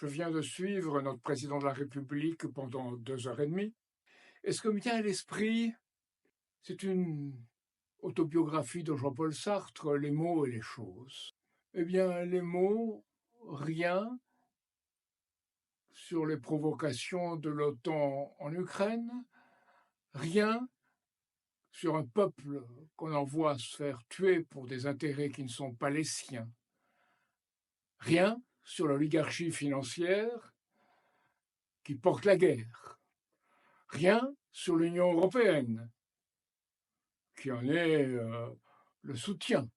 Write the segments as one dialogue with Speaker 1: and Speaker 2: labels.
Speaker 1: Je viens de suivre notre président de la République pendant 2 heures et demie. Et ce que me vient à l'esprit, c'est une autobiographie de Jean-Paul Sartre, Les mots et les choses. Eh bien, les mots, rien sur les provocations de l'OTAN en Ukraine, rien sur un peuple qu'on envoie se faire tuer pour des intérêts qui ne sont pas les siens, rien sur l'oligarchie financière qui porte la guerre, rien sur l'Union européenne qui en est le soutien,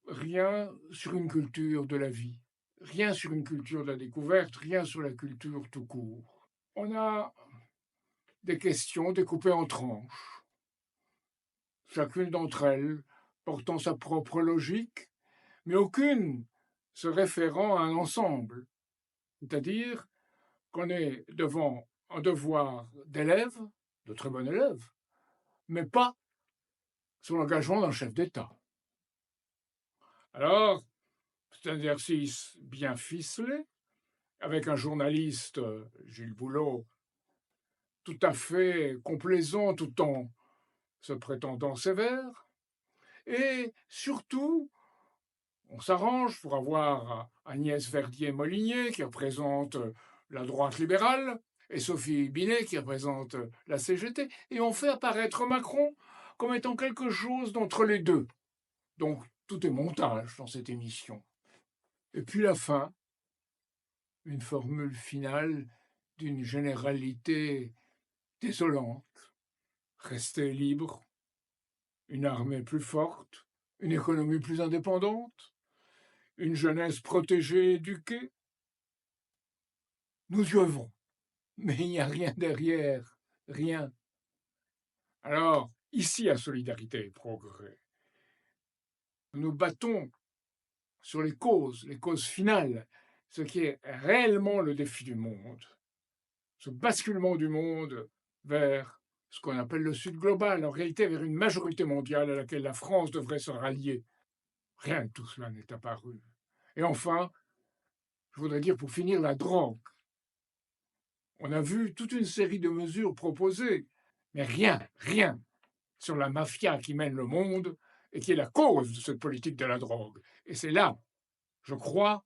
Speaker 1: rien sur une culture de la vie, rien sur une culture de la découverte, rien sur la culture tout court. On a des questions découpées en tranches, chacune d'entre elles portant sa propre logique, mais aucune se référant à un ensemble, c'est-à-dire qu'on est devant un devoir d'élève, de très bon élève, mais pas sur l'engagement d'un chef d'État. Alors, c'est un exercice bien ficelé, avec un journaliste, Gilles Boulot, tout à fait complaisant tout en se prétendant sévère. Et surtout, on s'arrange pour avoir Agnès Verdier-Molinier, qui représente la droite libérale, et Sophie Binet, qui représente la CGT, et on fait apparaître Macron comme étant quelque chose d'entre les deux. Donc, tout est montage dans cette émission. Et puis la fin, une formule finale d'une généralité désolante. Rester libre, une armée plus forte, une économie plus indépendante, une jeunesse protégée et éduquée. Nous y œuvrons, mais il n'y a rien derrière, rien. Alors, ici à Solidarité et Progrès, nous battons sur les causes finales, ce qui est réellement le défi du monde, ce basculement du monde vers ce qu'on appelle le Sud global, en réalité vers une majorité mondiale à laquelle la France devrait se rallier. Rien de tout cela n'est apparu. Et enfin, je voudrais dire pour finir, la drogue. On a vu toute une série de mesures proposées, mais rien sur la mafia qui mène le monde et qui est la cause de cette politique de la drogue. Et c'est là, je crois,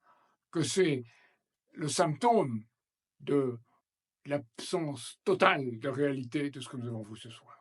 Speaker 1: que c'est le symptôme de l'absence totale de réalité de ce que nous avons vu ce soir.